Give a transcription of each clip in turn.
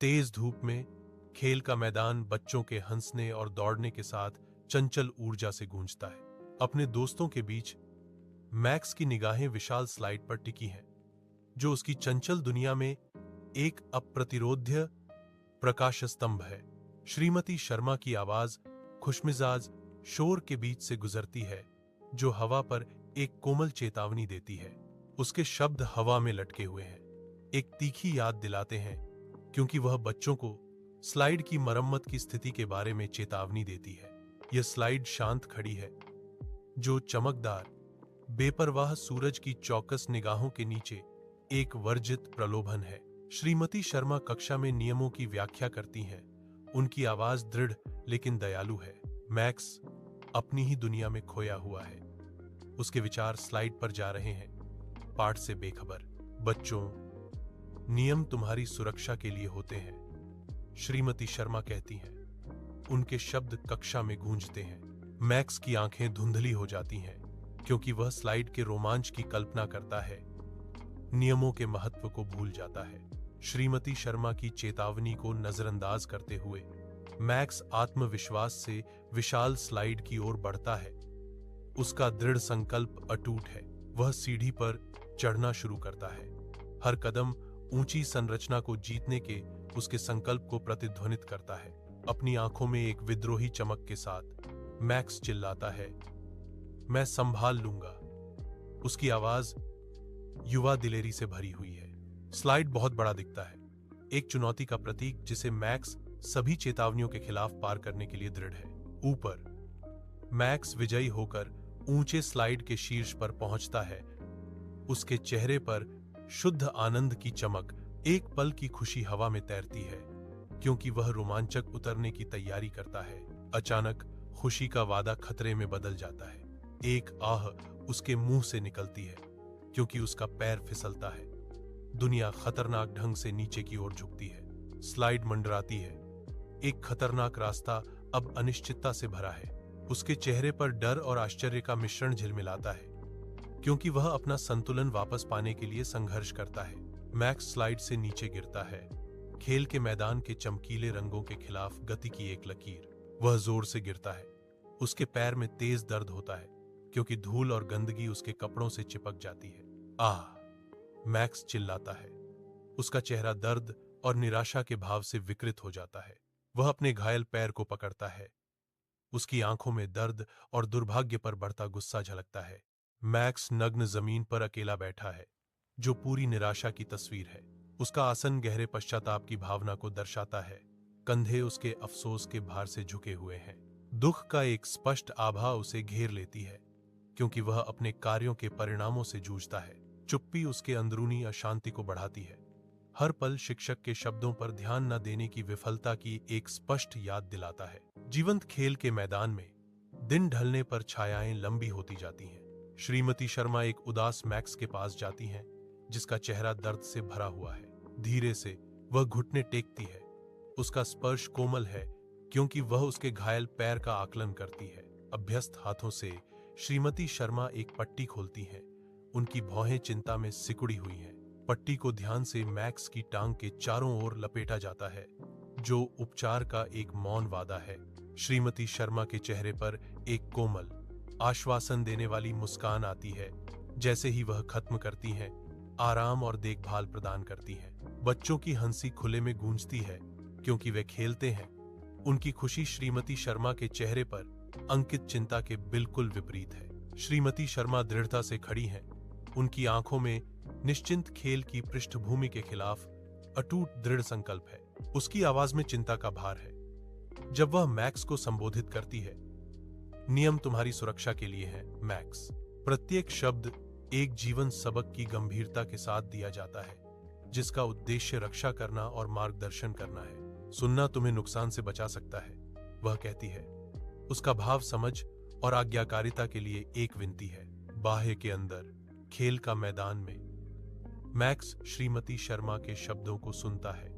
तेज धूप में खेल का मैदान बच्चों के हंसने और दौड़ने के साथ चंचल ऊर्जा से गूंजता है। अपने दोस्तों के बीच मैक्स की निगाहें विशाल स्लाइड पर टिकी हैं, जो उसकी चंचल दुनिया में एक अप्रतिरोध्य प्रकाश स्तंभ है। श्रीमती शर्मा की आवाज खुशमिजाज शोर के बीच से गुजरती है, जो हवा पर एक कोमल चेतावनी देती है। उसके शब्द हवा में लटके हुए हैं, एक तीखी याद दिलाते हैं, क्योंकि वह बच्चों को स्लाइड की मरम्मत की स्थिति के बारे में चेतावनी देती है। यह स्लाइड शांत खड़ी है, जो चमकदार बेपरवाह सूरज की चौकस निगाहों के नीचे एक वर्जित प्रलोभन है। श्रीमती शर्मा कक्षा में नियमों की व्याख्या करती हैं। उनकी आवाज दृढ़ लेकिन दयालु है। मैक्स अपनी ही दुनिया में खोया हुआ है। उसके विचार स्लाइड पर जा रहे हैं, पाठ से बेखबर। बच्चों, नियम तुम्हारी सुरक्षा के लिए होते हैं, श्रीमती शर्मा कहती हैं। उनके शब्द कक्षा में गूंजते हैं। मैक्स की आंखें धुंधली हो जाती हैं, क्योंकि वह स्लाइड के रोमांच की कल्पना करता है, नियमों के महत्व को भूल जाता है। श्रीमती शर्मा की चेतावनी को नजरअंदाज करते हुए मैक्स आत्मविश्वास से विशाल स्लाइड की ओर बढ़ता है। उसका दृढ़ संकल्प अटूट है। वह सीढ़ी पर चढ़ना शुरू करता है। हर कदम ऊंची संरचना को जीतने के उसके संकल्प को प्रतिध्वनित करता है। अपनी आंखों में एक विद्रोही चमक के साथ मैक्स चिल्लाता है, मैं संभाल लूंगा। उसकी आवाज युवा दिलेरी से भरी हुई है। स्लाइड बहुत बड़ा दिखता है, एक चुनौती का प्रतीक जिसे मैक्स सभी चेतावनियों के खिलाफ पार करने के लिए दृढ़ है। ऊपर मैक्स विजयी होकर ऊंचे स्लाइड के शीर्ष पर पहुंचता है। उसके चेहरे पर शुद्ध आनंद की चमक, एक पल की खुशी हवा में तैरती है, क्योंकि वह रोमांचक उतरने की तैयारी करता है। अचानक खुशी का वादा खतरे में बदल जाता है। एक आह उसके मुंह से निकलती है, क्योंकि उसका पैर फिसलता है। दुनिया खतरनाक ढंग से नीचे की ओर झुकती है। स्लाइड मंडराती है। एक खतरनाक रास्ता अब अनिश्चितता से भरा है। उसके चेहरे पर डर और आश्चर्य का मिश्रण झिलमिलाता है, क्योंकि वह अपना संतुलन वापस पाने के लिए संघर्ष करता है। मैक्स स्लाइड से नीचे गिरता है। खेल के मैदान के चमकीले रंगों के खिलाफ गति की एक लकीर। वह जोर से गिरता है। उसके पैर में तेज दर्द होता है, क्योंकि धूल और गंदगी उसके कपड़ों से चिपक जाती है। आह! मैक्स चिल्लाता है। उसका चेहरा दर्द और निराशा के भाव से विकृत हो जाता है। वह अपने घायल पैर को पकड़ता है। उसकी आंखों में दर्द और दुर्भाग्य पर बढ़ता गुस्सा झलकता है। मैक्स नग्न जमीन पर अकेला बैठा है, जो पूरी निराशा की तस्वीर है। उसका आसन गहरे पश्चाताप की भावना को दर्शाता है। कंधे उसके अफसोस के भार से झुके हुए हैं। दुख का एक स्पष्ट आभा उसे घेर लेती है, क्योंकि वह अपने कार्यों के परिणामों से जूझता है। चुप्पी उसके अंदरूनी अशांति को बढ़ाती है। हर पल शिक्षक के शब्दों पर ध्यान न देने की विफलता की एक स्पष्ट याद दिलाता है। जीवंत खेल के मैदान में दिन ढलने पर छायाएं लंबी होती जाती हैं। श्रीमती शर्मा एक उदास मैक्स के पास जाती हैं, जिसका चेहरा दर्द से भरा हुआ है। धीरे से वह घुटने टेकती है। उसका स्पर्श कोमल है, क्योंकि वह उसके घायल पैर का आकलन करती है। अभ्यस्त हाथों से श्रीमती शर्मा एक पट्टी खोलती हैं। उनकी भौहें चिंता में सिकुड़ी हुई हैं। पट्टी को ध्यान से मैक्स की टांग के चारों ओर लपेटा जाता है, जो उपचार का एक मौन वादा है। श्रीमती शर्मा के चेहरे पर एक कोमल, आश्वासन देने वाली मुस्कान आती है। जैसे ही वह खत्म करती हैं, आराम और देखभाल प्रदान करती हैं। बच्चों की हंसी खुले में गूंजती है, क्योंकि वे खेलते हैं। उनकी खुशी श्रीमती शर्मा के चेहरे पर अंकित चिंता के बिल्कुल विपरीत है। श्रीमती शर्मा दृढ़ता से खड़ी हैं। उनकी आंखों में निश्चिंत खेल की पृष्ठभूमि के खिलाफ अटूट दृढ़ संकल्प है। उसकी आवाज में चिंता का भार है। जब वह मैक्स को संबोधित करती है, नियम तुम्हारी सुरक्षा के लिए है मैक्स। प्रत्येक शब्द एक जीवन सबक की गंभीरता के साथ दिया जाता है, जिसका उद्देश्य रक्षा करना और मार्गदर्शन करना है। सुनना तुम्हें नुकसान से बचा सकता है, वह कहती है। उसका भाव समझ और आज्ञाकारिता के लिए एक विनती है। बाह्य के अंदर खेल का मैदान में मैक्स श्रीमती शर्मा के शब्दों को सुनता है।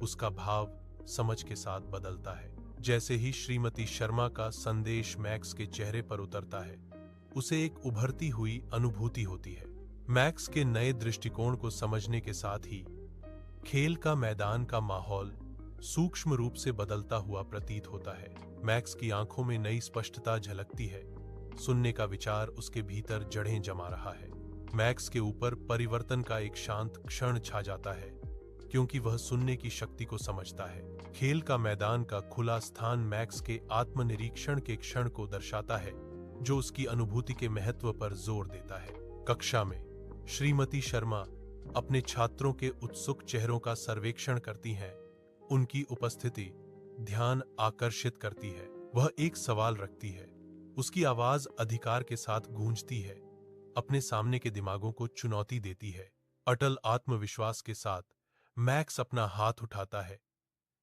उसका भाव समझ के साथ बदलता है। जैसे ही श्रीमती शर्मा का संदेश मैक्स के चेहरे पर उतरता है, उसे एक उभरती हुई अनुभूति होती है। मैक्स के नए दृष्टिकोण को समझने के साथ ही खेल का मैदान का माहौल सूक्ष्म रूप से बदलता हुआ प्रतीत होता है। मैक्स की आंखों में नई स्पष्टता झलकती है। सुनने का विचार उसके भीतर जड़ें जमा रहा है। मैक्स के ऊपर परिवर्तन का एक शांत क्षण छा जाता है, क्योंकि वह सुनने की शक्ति को समझता है। खेल का मैदान का खुला स्थान मैक्स के आत्मनिरीक्षण के क्षण को दर्शाता है, जो उसकी अनुभूति के महत्व पर जोर देता है। कक्षा में श्रीमती शर्मा अपने छात्रों के उत्सुक चेहरों का सर्वेक्षण करती हैं। उनकी उपस्थिति ध्यान आकर्षित करती है। वह एक सवाल रखती है। उसकी आवाज अधिकार के साथ गूंजती है, अपने सामने के दिमागों को चुनौती देती है। अटल आत्मविश्वास के साथ मैक्स अपना हाथ उठाता है,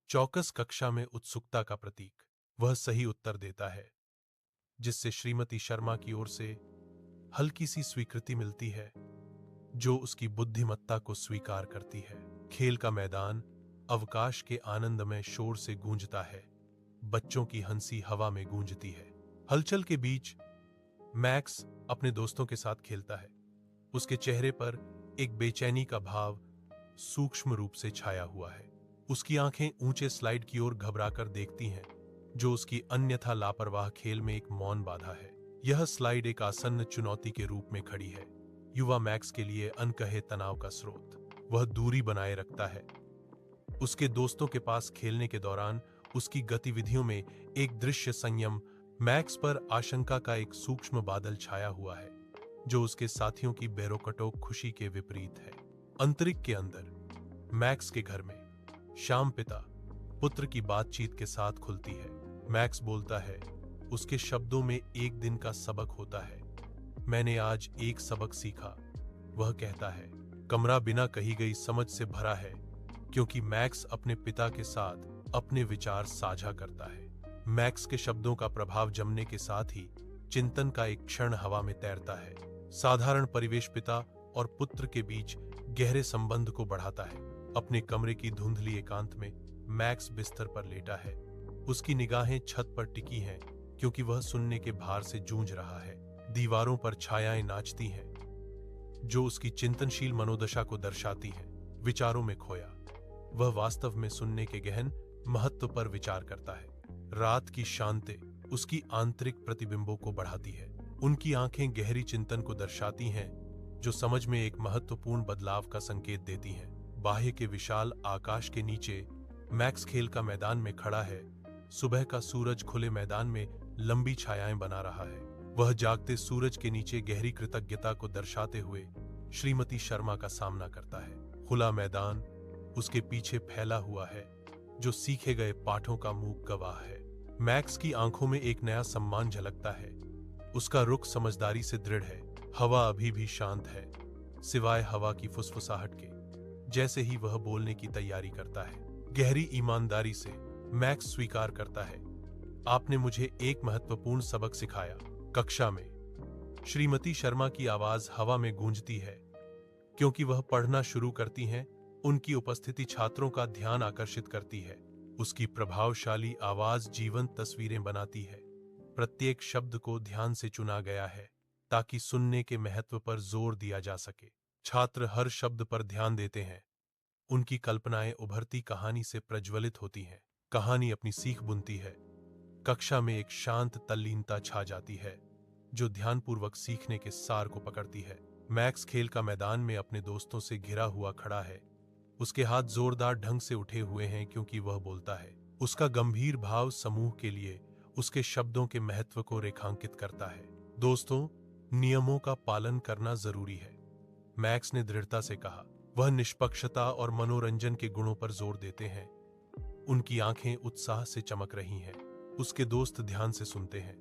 चौकस कक्षा में उत्सुकता का प्रतीक। वह सही उत्तर देता है, जिससे श्रीमती शर्मा की ओर से हल्की सी स्वीकृति मिलती है, जो उसकी बुद्धिमत्ता को स्वीकार करती है। खेल का मैदान अवकाश के आनंदमय शोर से गूंजता है। बच्चों की हंसी हवा में गूंजती है। हलचल के बीच मैक्स अपने दोस्तों के साथ खेलता है। उसके चेहरे पर एक बेचैनी का भाव सूक्ष्म रूप से छाया हुआ है। उसकी आंखें ऊंचे स्लाइड की ओर घबराकर देखती हैं, जो उसकी अन्यथा लापरवाह खेल में एक मौन बाधा है। यह स्लाइड एक आसन्न चुनौती के रूप में खड़ी है, युवा मैक्स के लिए अनकहे तनाव का स्रोत। वह दूरी बनाए रखता है। उसके दोस्तों के पास खेलने के दौरान उसकी गतिविधियों में एक दृश्य संयम, मैक्स पर आशंका का एक सूक्ष्म बादल छाया हुआ है, जो उसके साथियों की बेरोकटोक खुशी के विपरीत है। अंतरिक्ष के अंदर मैक्स के घर में शाम पिता पुत्र की बातचीत के साथ खुलती है। मैक्स बोलता है, उसके शब्दों में एक दिन का सबक होता है। मैंने आज एक सबक सीखा। वह कहता है, कमरा बिना कही गई समझ से भरा है, क्योंकि मैक्स अपने पिता के साथ अपने विचार साझा करता है। मैक्स के शब्दों का प्रभाव जमने के साथ ही चिंतन का एक क्षण हवा में तैरता है। साधारण परिवेश पिता और पुत्र के बीच गहरे संबंध को बढ़ाता है। अपने कमरे की धुंधली एकांत में मैक्स बिस्तर पर लेटा है। उसकी निगाहें छत पर टिकी हैं, क्योंकि वह सुनने के भार से जूझ रहा है। दीवारों पर छायाएं नाचती हैं, जो उसकी चिंतनशील मनोदशा को दर्शाती हैं। विचारों में खोया, वह वास्तव में सुनने के गहन महत्व पर विचार करता है। रात की शांति उसकी आंतरिक प्रतिबिंबों को बढ़ाती है। उनकी आंखें गहरी चिंतन को दर्शाती हैं, जो समझ में एक महत्वपूर्ण बदलाव का संकेत देती हैं। बाह्य के विशाल आकाश के नीचे मैक्स खेल का मैदान में खड़ा है। सुबह का सूरज खुले मैदान में लंबी छायाएं बना रहा है। वह जागते सूरज के नीचे गहरी कृतज्ञता को दर्शाते हुए श्रीमती शर्मा का सामना करता है। खुला मैदान उसके पीछे फैला हुआ है, जो सीखे गए पाठों का मूक गवाह है। मैक्स की आंखों में एक नया सम्मान झलकता है। उसका रुख समझदारी से दृढ़ है। हवा अभी भी शांत है, सिवाय हवा की फुसफुसाहट के। जैसे ही वह बोलने की तैयारी करता है, गहरी ईमानदारी से मैक्स स्वीकार करता है, आपने मुझे एक महत्वपूर्ण सबक सिखाया। कक्षा में श्रीमती शर्मा की आवाज हवा में गूंजती है, क्योंकि वह पढ़ना शुरू करती हैं। उनकी उपस्थिति छात्रों का ध्यान आकर्षित करती है। उसकी प्रभावशाली आवाज जीवंत तस्वीरें बनाती है। प्रत्येक शब्द को ध्यान से चुना गया है, ताकि सुनने के महत्व पर जोर दिया जा सके। छात्र हर शब्द पर ध्यान देते हैं। उनकी कल्पनाएं उभरती कहानी से प्रज्वलित होती हैं। कहानी अपनी सीख बुनती है। कक्षा में एक शांत तल्लीनता छा जाती है, जो ध्यानपूर्वक सीखने के सार को पकड़ती है। मैक्स खेल का मैदान में अपने दोस्तों से घिरा हुआ खड़ा है। उसके हाथ जोरदार ढंग से उठे हुए हैं, क्योंकि वह बोलता है। उसका गंभीर भाव समूह के लिए उसके शब्दों के महत्व को रेखांकित करता है। दोस्तों, नियमों का पालन करना जरूरी है, मैक्स ने दृढ़ता से कहा। वह निष्पक्षता और मनोरंजन के गुणों पर जोर देते हैं। उनकी आंखें उत्साह से चमक रही हैं। उसके दोस्त ध्यान से सुनते हैं,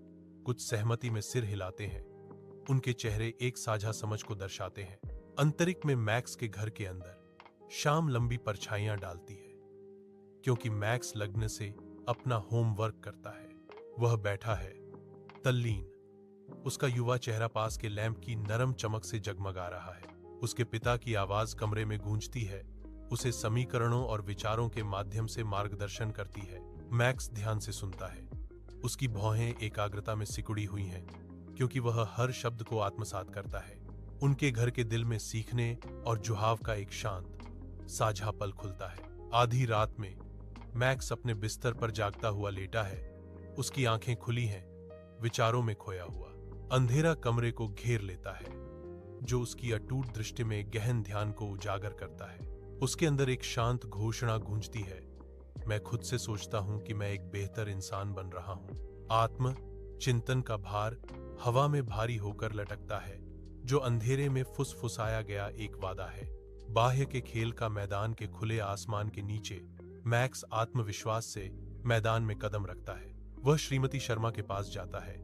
कुछ सहमति में सिर हिलाते हैं। उनके चेहरे एक साझा समझ को दर्शाते हैं। अंतरिक्ष में मैक्स के घर के अंदर शाम लंबी परछाइयां डालती है, क्योंकि मैक्स लग्न से अपना होमवर्क करता है। वह बैठा है, तल्लीन। उसका युवा चेहरा पास के लैंप की नरम चमक से जगमगा रहा है। उसके पिता की आवाज कमरे में गूंजती है, उसे समीकरणों और विचारों के माध्यम से मार्गदर्शन करती है। मैक्स ध्यान से सुनता है। उसकी भौहें एकाग्रता में सिकुड़ी हुई हैं, क्योंकि वह हर शब्द को आत्मसात करता है। उनके घर के दिल में सीखने और जुहाव का एक शांत, साझा पल खुलता है। आधी रात में मैक्स अपने बिस्तर पर जागता हुआ लेटा है। उसकी आंखें खुली हैं, विचारों में खोया हुआ। अंधेरा कमरे को घेर लेता है, जो उसकी अटूट दृष्टि में गहन ध्यान को उजागर करता है। उसके अंदर एक शांत घोषणा गूंजती है, मैं खुद से सोचता हूं कि मैं एक बेहतर इंसान बन रहा हूं। आत्म चिंतन का भार हवा में भारी होकर लटकता है, जो अंधेरे में फुसफुसाया गया एक वादा है। बाह्य के खेल का मैदान के खुले आसमान के नीचे मैक्स आत्मविश्वास से मैदान में कदम रखता है। वह श्रीमती शर्मा के पास जाता है।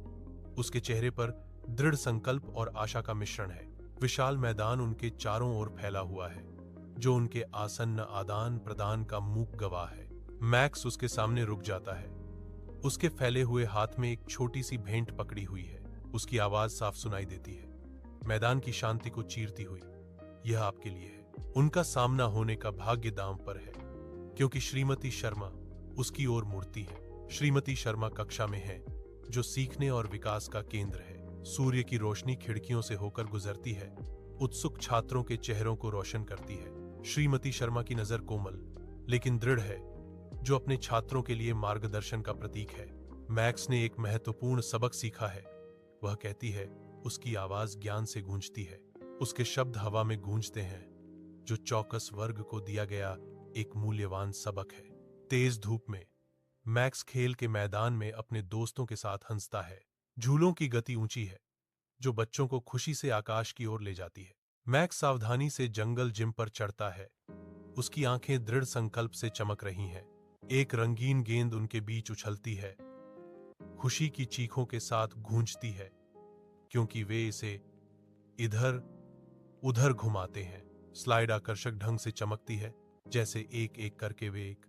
उसके चेहरे पर दृढ़ संकल्प और आशा का मिश्रण है। विशाल मैदान उनके चारों ओर फैला हुआ है, जो उनके आसन्न आदान प्रदान का मूक गवाह है। मैक्स उसके सामने रुक जाता है। उसके फैले हुए हाथ में एक छोटी सी भेंट पकड़ी हुई है। उसकी आवाज साफ सुनाई देती है, मैदान की शांति को चीरती हुई, यह आपके लिए है। उनका सामना होने का भाग्य दांव पर है, क्योंकि श्रीमती शर्मा उसकी ओर मुड़ती है। श्रीमती शर्मा कक्षा में है, जो सीखने और विकास का केंद्र है। सूर्य की रोशनी खिड़कियों से होकर गुजरती है, उत्सुक छात्रों के चेहरों को रोशन करती है। श्रीमती शर्मा की नजर कोमल लेकिन दृढ़ है, जो अपने छात्रों के लिए मार्गदर्शन का प्रतीक है। मैक्स ने एक महत्वपूर्ण सबक सीखा है, वह कहती है। उसकी आवाज ज्ञान से गूंजती है। उसके शब्द हवा में गूंजते हैं, जो चौकस वर्ग को दिया गया एक मूल्यवान सबक है। तेज धूप में मैक्स खेल के मैदान में अपने दोस्तों के साथ हंसता है। झूलों की गति ऊंची है, जो बच्चों को खुशी से आकाश की ओर ले जाती है। मैक्स सावधानी से जंगल जिम पर चढ़ता है। उसकी आंखें दृढ़ संकल्प से चमक रही हैं। एक रंगीन गेंद उनके बीच उछलती है, खुशी की चीखों के साथ गूंजती है, क्योंकि वे इसे इधर उधर घुमाते हैं। स्लाइड आकर्षक ढंग से चमकती है, जैसे एक एक करके वे एक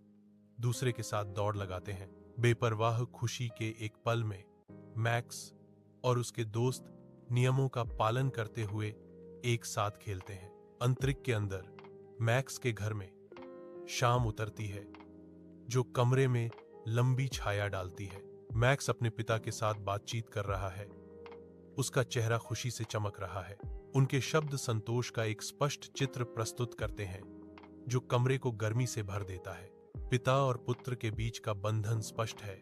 दूसरे के साथ दौड़ लगाते हैं। बेपरवाह खुशी के एक पल में मैक्स और उसके दोस्त नियमों का पालन करते हुए एक साथ खेलते हैं। अंतरिक्ष के अंदर मैक्स के घर में शाम उतरती है, जो कमरे में लंबी छाया डालती है। मैक्स अपने पिता के साथ बातचीत कर रहा है। उसका चेहरा खुशी से चमक रहा है। उनके शब्द संतोष का एक स्पष्ट चित्र प्रस्तुत करते हैं, जो कमरे को गर्मी से भर देता है। पिता और पुत्र के बीच का बंधन स्पष्ट है।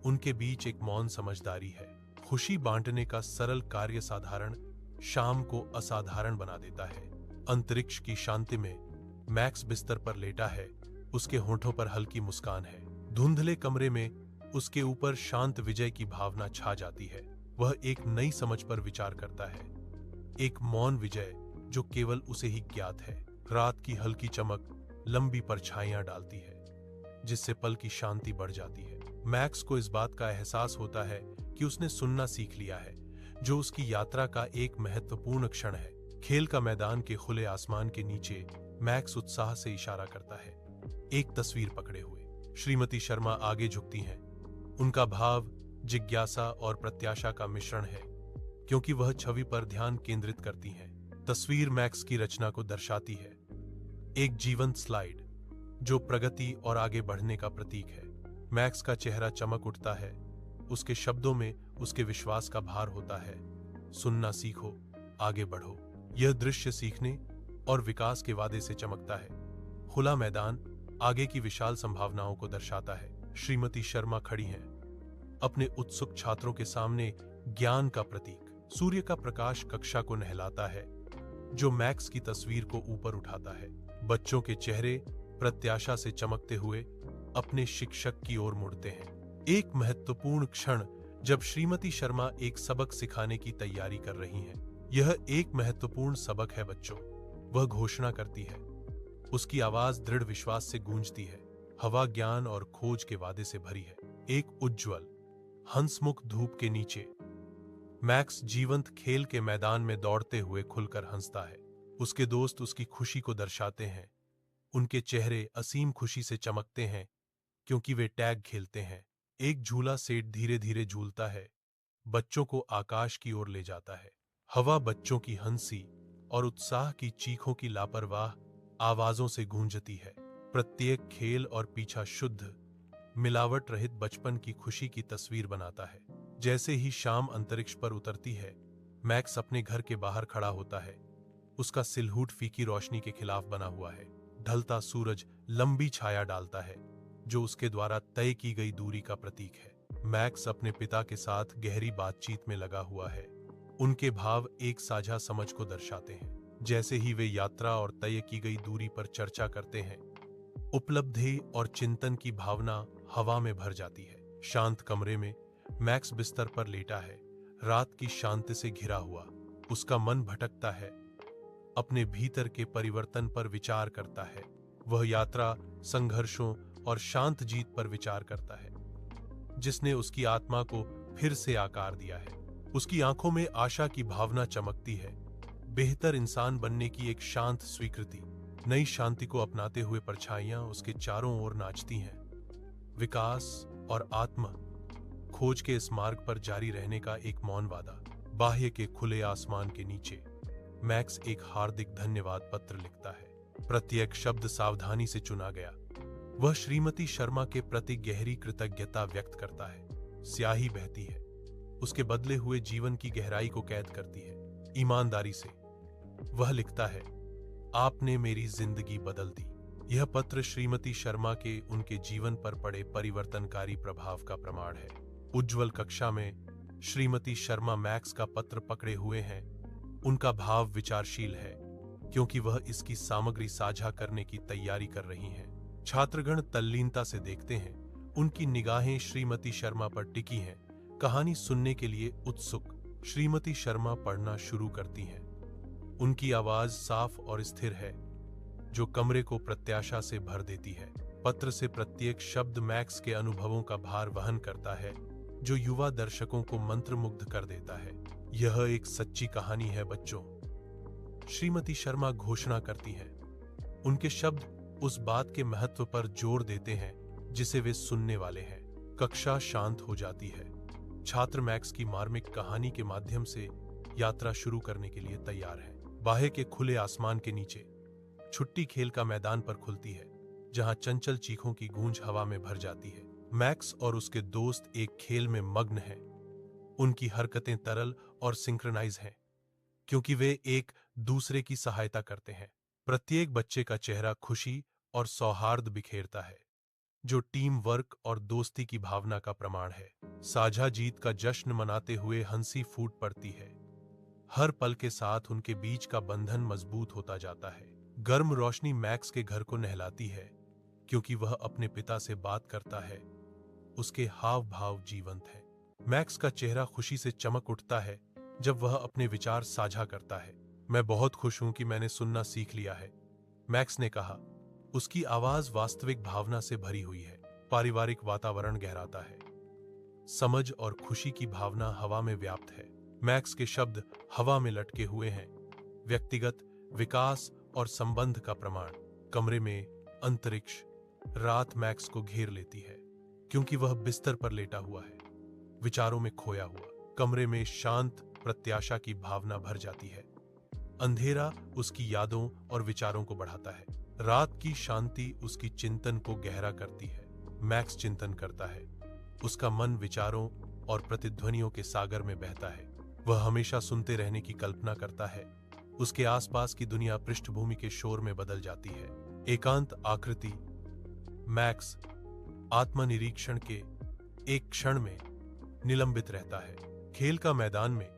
उनके बीच एक मौन समझदारी है। खुशी बांटने का सरल कार्य साधारण शाम को असाधारण बना देता है। अंतरिक्ष की शांति में मैक्स बिस्तर पर लेटा है। उसके होठों पर हल्की मुस्कान है। धुंधले कमरे में उसके ऊपर शांत विजय की भावना छा जाती है। वह एक नई समझ पर विचार करता है, एक मौन विजय जो केवल उसे ही ज्ञात है। रात की हल्की चमक लंबी परछाइयां डालती है, जिससे पल की शांति बढ़ जाती है। मैक्स को इस बात का एहसास होता है कि उसने सुनना सीख लिया है, जो उसकी यात्रा का एक महत्वपूर्ण क्षण है। खेल का मैदान के खुले आसमान के नीचे मैक्स उत्साह से इशारा करता है, एक तस्वीर पकड़े हुए। श्रीमती शर्मा आगे झुकती हैं। उनका भाव जिज्ञासा और प्रत्याशा का मिश्रण है, क्योंकि वह छवि पर ध्यान केंद्रित करती हैं। तस्वीर मैक्स की रचना को दर्शाती है, एक जीवंत स्लाइड जो प्रगति और आगे बढ़ने का प्रतीक है। मैक्स का चेहरा चमक उठता है। उसके शब्दों में उसके विश्वास का भार होता है, सुनना सीखो, आगे बढ़ो। यह दृश्य सीखने और विकास के वादे से चमकता है। खुला मैदान आगे की विशाल संभावनाओं को दर्शाता है। श्रीमती शर्मा खड़ी हैं, अपने उत्सुक छात्रों के सामने ज्ञान का प्रतीक। सूर्य का प्रकाश कक्षा को नहलाता है, जो मैक्स की तस्वीर को ऊपर उठाता है। बच्चों के चेहरे प्रत्याशा से चमकते हुए अपने शिक्षक की ओर मुड़ते हैं। एक महत्वपूर्ण क्षण जब श्रीमती शर्मा एक सबक सिखाने की तैयारी कर रही हैं। यह एक महत्वपूर्ण सबक है बच्चों, वह घोषणा करती है। उसकी आवाज दृढ़ विश्वास से गूंजती है। हवा ज्ञान और खोज के वादे से भरी है। एक उज्ज्वल हंसमुख धूप के नीचे मैक्स जीवंत खेल के मैदान में दौड़ते हुए खुलकर हंसता है। उसके दोस्त उसकी खुशी को दर्शाते हैं। उनके चेहरे असीम खुशी से चमकते हैं, क्योंकि वे टैग खेलते हैं। एक झूला सेट धीरे धीरे झूलता है, बच्चों को आकाश की ओर ले जाता है। हवा बच्चों की हंसी और उत्साह की चीखों की लापरवाह आवाजों से गूंजती है। प्रत्येक खेल और पीछा शुद्ध मिलावट रहित बचपन की खुशी की तस्वीर बनाता है। जैसे ही शाम अंतरिक्ष पर उतरती है, मैक्स अपने घर के बाहर खड़ा होता है। उसका सिलहूट फीकी रोशनी के खिलाफ बना हुआ है। ढलता सूरज लंबी छाया डालता है जो उसके द्वारा तय की गई दूरी का प्रतीक है। मैक्स अपने पिता के साथ गहरी बातचीत में लगा हुआ है। उनके भाव एक साझा समझ को दर्शाते हैं। जैसे ही वे यात्रा और तय की गई दूरी पर चर्चा करते हैं, उपलब्धि और चिंतन की भावना हवा में भर जाती है। शांत कमरे में मैक्स बिस्तर पर लेटा है, रात की शांति से घिरा हुआ। उसका मन भटकता है, अपने भीतर के परिवर्तन पर विचार करता है। वह यात्रा, संघर्षों और शांत जीत पर विचार करता है जिसने उसकी आत्मा को फिर से आकार दिया है। उसकी आंखों में आशा की भावना चमकती है, बेहतर इंसान बनने की एक शांत स्वीकृति। नई शांति को अपनाते हुए परछाइयां उसके चारों ओर नाचती हैं। विकास और आत्मा खोज के इस मार्ग पर जारी रहने का एक मौन वादा। बाह्य के खुले आसमान के नीचे मैक्स एक हार्दिक धन्यवाद पत्र लिखता है। प्रत्येक शब्द सावधानी से चुना गया। वह श्रीमती शर्मा के प्रति गहरी कृतज्ञता व्यक्त करता है। स्याही बहती है, उसके बदले हुए जीवन की गहराई को कैद करती है। ईमानदारी से वह लिखता है, आपने मेरी जिंदगी बदल दी। यह पत्र श्रीमती शर्मा के उनके जीवन पर पड़े परिवर्तनकारी प्रभाव का प्रमाण है। उज्ज्वल कक्षा में श्रीमती शर्मा मैक्स का पत्र पकड़े हुए हैं। उनका भाव विचारशील है क्योंकि वह इसकी सामग्री साझा करने की तैयारी कर रही हैं। छात्रगण तल्लीनता से देखते हैं। उनकी निगाहें श्रीमती शर्मा पर टिकी हैं, कहानी सुनने के लिए उत्सुक। श्रीमती शर्मा पढ़ना शुरू करती हैं। उनकी आवाज साफ और स्थिर है जो कमरे को प्रत्याशा से भर देती है। पत्र से प्रत्येक शब्द मैक्स के अनुभवों का भार वहन करता है जो युवा दर्शकों को मंत्रमुग्ध कर देता है। यह एक सच्ची कहानी है बच्चों, श्रीमती शर्मा घोषणा करती हैं। उनके शब्द उस बात के महत्व पर जोर देते हैं जिसे वे सुनने वाले हैं। कक्षा शांत हो जाती है। छात्र मैक्स की मार्मिक कहानी के माध्यम से यात्रा शुरू करने के लिए तैयार है। बाहे के खुले आसमान के नीचे छुट्टी खेल का मैदान पर खुलती है जहां चंचल चीखों की गूंज हवा में भर जाती है। मैक्स और उसके दोस्त एक खेल में मग्न हैं। उनकी हरकतें तरल और सिंक्रोनाइज हैं क्योंकि वे एक दूसरे की सहायता करते हैं। प्रत्येक बच्चे का चेहरा खुशी और सौहार्द बिखेरता है जो टीम वर्क और दोस्ती की भावना का प्रमाण है। साझा जीत का जश्न मनाते हुए हंसी फूट पड़ती है। हर पल के साथ उनके बीच का बंधन मजबूत होता जाता है। गर्म रोशनी मैक्स के घर को नहलाती है क्योंकि वह अपने पिता से बात करता है। उसके हाव भाव जीवंत है। मैक्स का चेहरा खुशी से चमक उठता है जब वह अपने विचार साझा करता है। मैं बहुत खुश हूं कि मैंने सुनना सीख लिया है, मैक्स ने कहा। उसकी आवाज वास्तविक भावना से भरी हुई है। पारिवारिक वातावरण गहराता है। समझ और खुशी की भावना हवा में व्याप्त है। मैक्स के शब्द हवा में लटके हुए हैं। व्यक्तिगत विकास और संबंध का प्रमाण। कमरे में अंतरिक्ष रात मैक्स को घेर लेती है क्योंकि वह बिस्तर पर लेटा हुआ है, विचारों में खोया हुआ। कमरे में शांत प्रत्याशा की भावना भर जाती है। अंधेरा उसकी यादों और विचारों को बढ़ाता है। रात की शांति उसकी चिंतन को गहरा करती है। मैक्स चिंतन करता है। उसका मन विचारों और प्रतिध्वनियों के सागर में बहता है। वह हमेशा सुनते रहने की कल्पना करता है। उसके आसपास की दुनिया पृष्ठभूमि के शोर में बदल जाती है। एकांत आकृति। मैक्स आत्मनिरीक्षण के एक क्षण में निलंबित रहता है। खेल का मैदान में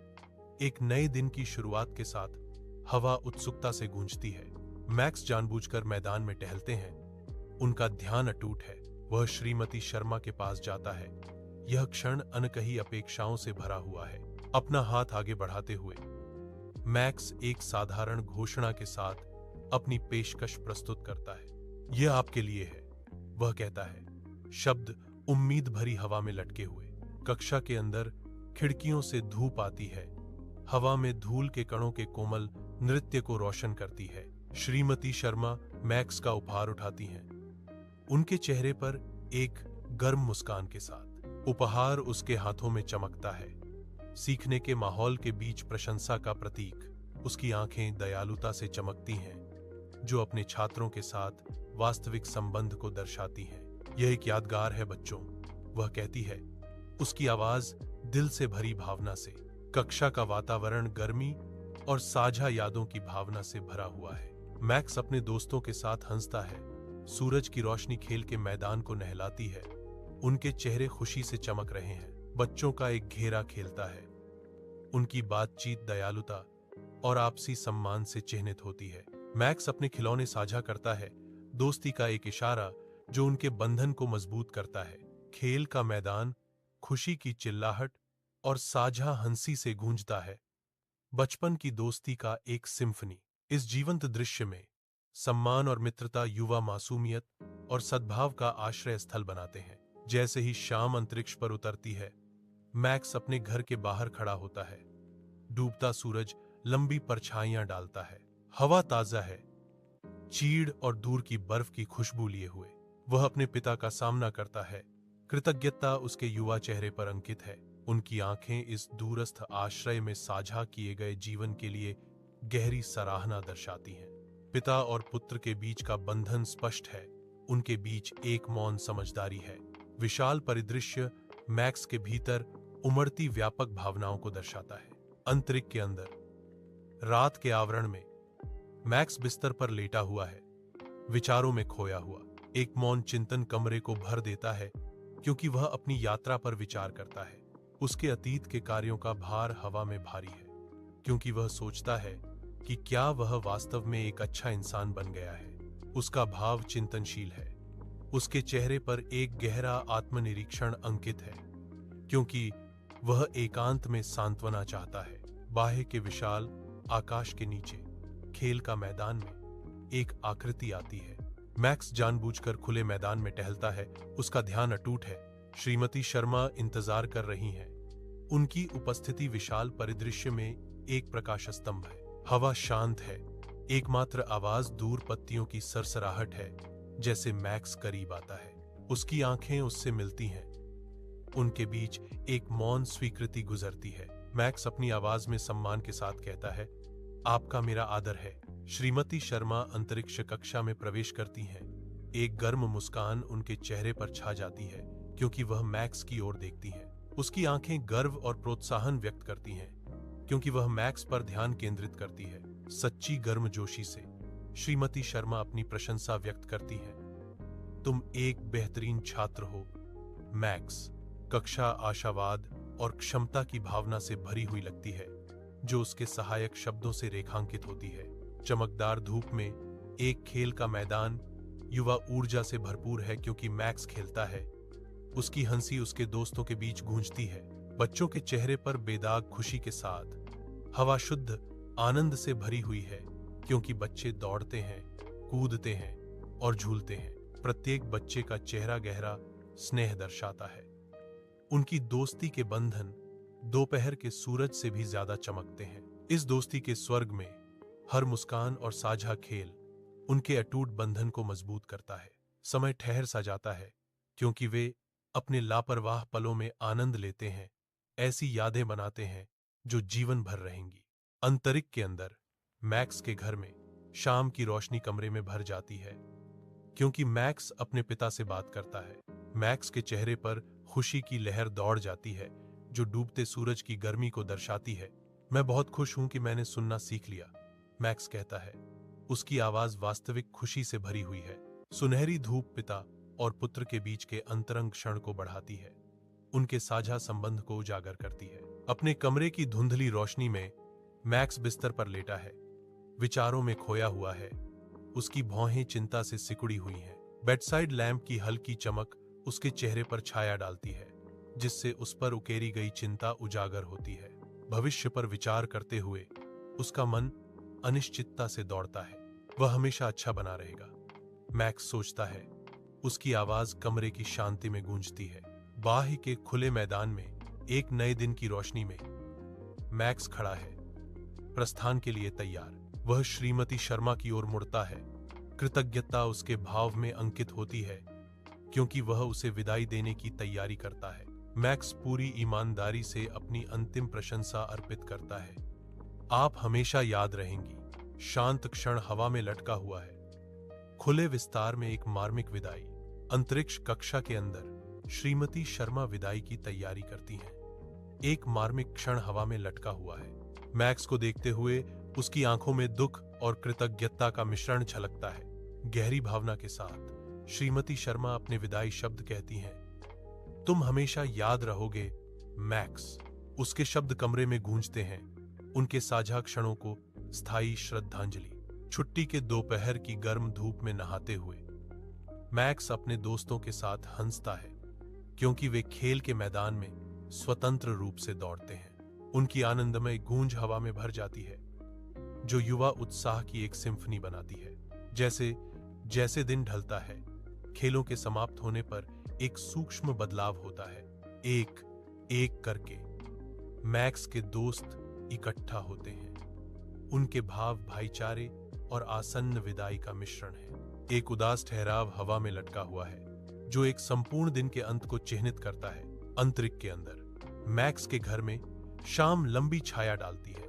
एक नए दिन की शुरुआत के साथ हवा उत्सुकता से गूंजती है। मैक्स जानबूझकर मैदान में टहलते हैं। उनका ध्यान अटूट है। वह श्रीमती शर्मा के पास जाता है। यह क्षण अनकही अपेक्षाओं से भरा हुआ है। अपना हाथ आगे बढ़ाते हुए मैक्स एक साधारण घोषणा के साथ अपनी पेशकश प्रस्तुत करता है। यह आपके लिए है, वह कहता है, शब्द उम्मीद भरी हवा में लटके हुए। कक्षा के अंदर खिड़कियों से धूप आती है। हवा में धूल के कणों के कोमल नृत्य को रोशन करती है। श्रीमती शर्मा मैक्स का उपहार उठाती हैं, उनके चेहरे पर एक गर्म मुस्कान के साथ। उपहार उसके हाथों में चमकता है। सीखने के माहौल के बीच प्रशंसा का प्रतीक। उसकी आंखें दयालुता से चमकती हैं जो अपने छात्रों के साथ वास्तविक संबंध को दर्शाती हैं। यह एक यादगार है बच्चों, वह कहती है, उसकी आवाज दिल से भरी भावना से। कक्षा का वातावरण गर्मी और साझा यादों की भावना से भरा हुआ है। मैक्स अपने दोस्तों के साथ हंसता है। सूरज की रोशनी खेल के मैदान को नहलाती है। उनके चेहरे खुशी से चमक रहे हैं। बच्चों का एक घेरा खेलता है। उनकी बातचीत दयालुता और आपसी सम्मान से चिह्नित होती है। मैक्स अपने खिलौने साझा करता है, दोस्ती का एक इशारा जो उनके बंधन को मजबूत करता है। खेल का मैदान खुशी की चिल्लाहट और साझा हंसी से गूंजता है। बचपन की दोस्ती का एक सिम्फनी। इस जीवंत दृश्य में सम्मान और मित्रता युवा मासूमियत और सद्भाव का आश्रय स्थल बनाते हैं। जैसे ही शाम अंतरिक्ष पर उतरती है, मैक्स अपने घर के बाहर खड़ा होता है। डूबता सूरज लंबी परछाइयां डालता है। हवा ताजा है, चीड़ और दूर की बर्फ की खुशबू लिए हुए। वह अपने पिता का सामना करता है। कृतज्ञता उसके युवा चेहरे पर अंकित है। उनकी आंखें इस दूरस्थ आश्रय में साझा किए गए जीवन के लिए गहरी सराहना दर्शाती हैं। पिता और पुत्र के बीच का बंधन स्पष्ट है। उनके बीच एक मौन समझदारी है। विशाल परिदृश्य मैक्स के भीतर उमड़ती व्यापक भावनाओं को दर्शाता है। अंतरिक्ष के अंदर रात के आवरण में मैक्स बिस्तर पर लेटा हुआ है, विचारों में खोया हुआ। एक मौन चिंतन कमरे को भर देता है, क्योंकि वह अपनी यात्रा पर विचार करता है। उसके अतीत के कार्यों का भार हवा में भारी है, क्योंकि वह सोचता है कि क्या वह वास्तव में एक अच्छा इंसान बन गया है। उसका भाव चिंतनशील है। उसके चेहरे पर एक गहरा आत्मनिरीक्षण अंकित है, क्योंकि वह एकांत में सांत्वना चाहता है। बाह्य के विशाल आकाश के नीचे खेल का मैदान में एक आकृति आती है। मैक्स जानबूझकर खुले मैदान में टहलता है। उसका ध्यान अटूट है। श्रीमती शर्मा इंतजार कर रही हैं। उनकी उपस्थिति विशाल परिदृश्य में एक प्रकाश स्तंभ है। हवा शांत है। एकमात्र आवाज दूर पत्तियों की सरसराहट है। जैसे मैक्स करीब आता है, उसकी आंखें उससे मिलती हैं। उनके बीच एक मौन स्वीकृति गुजरती है। मैक्स अपनी आवाज में सम्मान के साथ कहता है, आपका मेरा आदर है। श्रीमती शर्मा अंतरिक्ष कक्षा में प्रवेश करती हैं। एक गर्म मुस्कान उनके चेहरे पर छा जाती है, क्योंकि वह मैक्स की ओर देखती हैं। उसकी आंखें गर्व और प्रोत्साहन व्यक्त करती हैं, क्योंकि वह मैक्स पर ध्यान केंद्रित करती है। सच्ची गर्मजोशी से श्रीमती शर्मा अपनी प्रशंसा व्यक्त करती हैं। तुम एक बेहतरीन छात्र हो, मैक्स। कक्षा आशावाद और क्षमता की भावना से भरी हुई लगती है, जो उसके सहायक शब्दों से रेखांकित होती है। चमकदार धूप में एक खेल का मैदान युवा ऊर्जा से भरपूर है, क्योंकि मैक्स खेलता है। उसकी हंसी उसके दोस्तों के बीच गूंजती है। बच्चों के चेहरे पर बेदाग खुशी के साथ हवा शुद्ध आनंद से भरी हुई है, क्योंकि बच्चे दौड़ते हैं, कूदते हैं और झूलते हैं। प्रत्येक बच्चे का चेहरा गहरा स्नेह दर्शाता है। उनकी दोस्ती के बंधन दोपहर के सूरज से भी ज्यादा चमकते हैं। इस दोस्ती के स्वर्ग में हर मुस्कान और साझा खेल उनके अटूट बंधन को मजबूत करता है। समय ठहर सा जाता है, क्योंकि वे अपने लापरवाह पलों में आनंद लेते हैं। ऐसी यादें बनाते हैं जो जीवन भर रहेंगी। अंतरिक्ष के अंदर मैक्स के घर में शाम की रोशनी कमरे में भर जाती है, क्योंकि मैक्स अपने पिता से बात करता है। मैक्स के चेहरे पर खुशी की लहर दौड़ जाती है, जो डूबते सूरज की गर्मी को दर्शाती है। मैं बहुत खुश हूं कि मैंने सुनना सीख लिया, मैक्स कहता है। उसकी आवाज वास्तविक खुशी से भरी हुई है। सुनहरी धूप पिता और पुत्र के बीच के अंतरंग क्षण को बढ़ाती है, उनके साझा संबंध को उजागर करती है। अपने कमरे की धुंधली रोशनी में मैक्स बिस्तर पर लेटा है, विचारों में खोया हुआ है। उसकी भौहें चिंता से सिकुड़ी हुई हैं। बेडसाइड लैंप की हल्की चमक उसके चेहरे पर छाया डालती है, जिससे उस पर उकेरी गई चिंता उजागर होती है। भविष्य पर विचार करते हुए उसका मन अनिश्चितता से दौड़ता है। वह हमेशा अच्छा बना रहेगा, मैक्स सोचता है। उसकी आवाज कमरे की शांति में गूंजती है। बाहर के खुले मैदान में एक नए दिन की रोशनी में मैक्स खड़ा है, प्रस्थान के लिए तैयार। वह श्रीमती शर्मा की ओर मुड़ता है। कृतज्ञता उसके भाव में अंकित होती है, क्योंकि वह उसे विदाई देने की तैयारी करता है। मैक्स पूरी ईमानदारी से अपनी अंतिम प्रशंसा अर्पित करता है। आप हमेशा याद रहेंगी। शांत क्षण हवा में लटका हुआ है। खुले विस्तार में एक मार्मिक विदाई। अंतरिक्ष कक्षा के अंदर श्रीमती शर्मा विदाई की तैयारी करती हैं। एक मार्मिक क्षण हवा में लटका हुआ है। मैक्स को देखते हुए उसकी आंखों में दुख और कृतज्ञता का मिश्रण झलकता है। गहरी भावना के साथ श्रीमती शर्मा अपने विदाई शब्द कहती हैं, तुम हमेशा याद रहोगे मैक्स। उसके शब्द कमरे में गूंजते हैं, उनके साझा क्षणों को स्थायी श्रद्धांजलि। छुट्टी के दोपहर की गर्म धूप में नहाते हुए मैक्स अपने दोस्तों के साथ हंसता है, क्योंकि वे खेल के मैदान में स्वतंत्र रूप से दौड़ते हैं। उनकी आनंदमय गूंज हवा में भर जाती है, जो युवा उत्साह की एक सिम्फनी बनाती है। जैसे जैसे दिन ढलता है, खेलों के समाप्त होने पर एक सूक्ष्म बदलाव होता है। एक एक करके मैक्स के दोस्त इकट्ठा होते हैं। उनके भाव भाईचारे और आसन्न विदाई का मिश्रण है। एक उदास ठहराव हवा में लटका हुआ है, जो एक संपूर्ण दिन के अंत को चिह्नित करता है। अंतरिक्ष के अंदर मैक्स के घर में शाम लंबी छाया डालती है,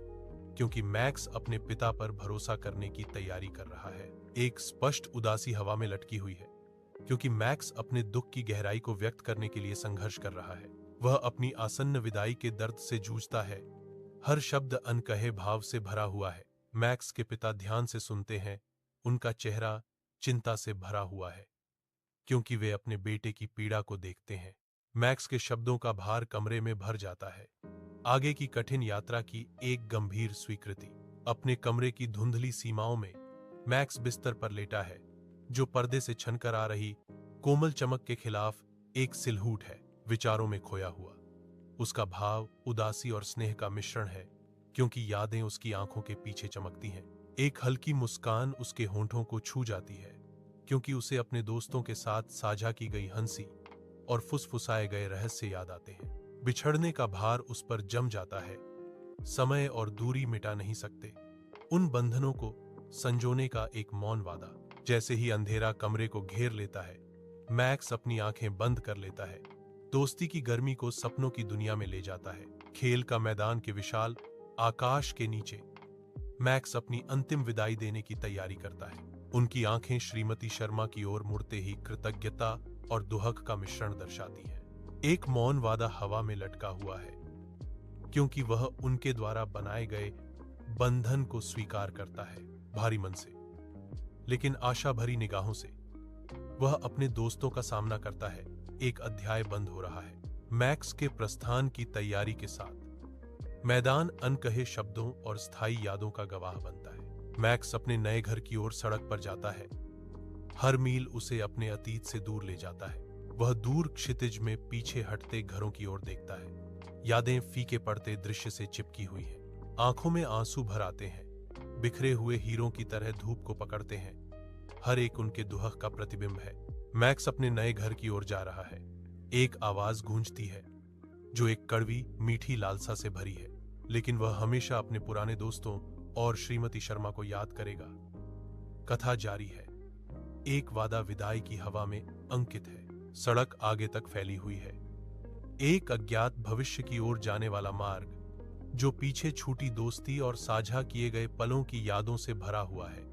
क्योंकि मैक्स अपने पिता पर भरोसा करने की तैयारी कर रहा है। एक स्पष्ट उदासी हवा में लटकी हुई है, क्योंकि मैक्स अपने दुख की गहराई को व्यक्त करने के लिए संघर्ष कर रहा है। वह अपनी आसन्न विदाई के दर्द से जूझता है। हर शब्द अनकहे भाव से भरा हुआ है। मैक्स के पिता ध्यान से सुनते हैं। उनका चेहरा चिंता से भरा हुआ है, क्योंकि वे अपने बेटे की पीड़ा को देखते हैं। मैक्स के शब्दों का भार कमरे में भर जाता है। आगे की कठिन यात्रा की एक गंभीर स्वीकृति। अपने कमरे की धुंधली सीमाओं में मैक्स बिस्तर पर लेटा है, जो पर्दे से छनकर आ रही कोमल चमक के खिलाफ एक सिलहूट है। विचारों में खोया हुआ उसका भाव उदासी और स्नेह का मिश्रण है, क्योंकि यादें उसकी आंखों के पीछे चमकती हैं। एक हल्की मुस्कान उसके होंठों को छू जाती है, क्योंकि उसे अपने दोस्तों के साथ साझा की गई हंसी और फुसफुसाए गए रहस्य याद आते हैं। बिछड़ने का भार उस पर जम जाता है। समय और दूरी मिटा नहीं सकते उन बंधनों को संजोने का एक मौन वादा। जैसे ही अंधेरा कमरे को घेर लेता है, मैक्स अपनी आंखें बंद कर लेता है। दोस्ती की गर्मी को सपनों की दुनिया में ले जाता है। खेल का मैदान के विशाल आकाश के नीचे मैक्स अपनी अंतिम विदाई देने की तैयारी करता है। उनकी आंखें श्रीमती शर्मा की ओर मुड़ते ही कृतज्ञता और दुहक का मिश्रण दर्शाती हैं। एक मौन वादा हवा में लटका हुआ है, क्योंकि वह उनके द्वारा बनाए गए बंधन को स्वीकार करता है, भारी मन से लेकिन आशा भरी निगाहों से। वह अपने दोस्तों का सामना करता है। एक अध्याय बंद हो रहा है। मैक्स के प्रस्थान की तैयारी के साथ मैदान अनकहे शब्दों और स्थायी यादों का गवाह बनता है। मैक्स अपने नए घर की ओर सड़क पर जाता है। हर मील उसे अपने अतीत से दूर ले जाता है। वह दूर क्षितिज में पीछे हटते घरों की ओर देखता है। यादें फीके पड़ते दृश्य से चिपकी हुई हैं। आंखों में आंसू भर आते हैं। बिखरे हुए हीरों की तरह धूप को पकड़ते हैं। हर एक उनके दुहक का प्रतिबिंब है। मैक्स अपने नए घर की ओर जा रहा है। एक आवाज गूंजती है, जो एक कड़वी मीठी लालसा से भरी है, लेकिन वह हमेशा अपने पुराने दोस्तों और श्रीमती शर्मा को याद करेगा। कथा जारी है। एक वादा विदाई की हवा में अंकित है। सड़क आगे तक फैली हुई है। एक अज्ञात भविष्य की ओर जाने वाला मार्ग, जो पीछे छूटी दोस्ती और साझा किए गए पलों की यादों से भरा हुआ है।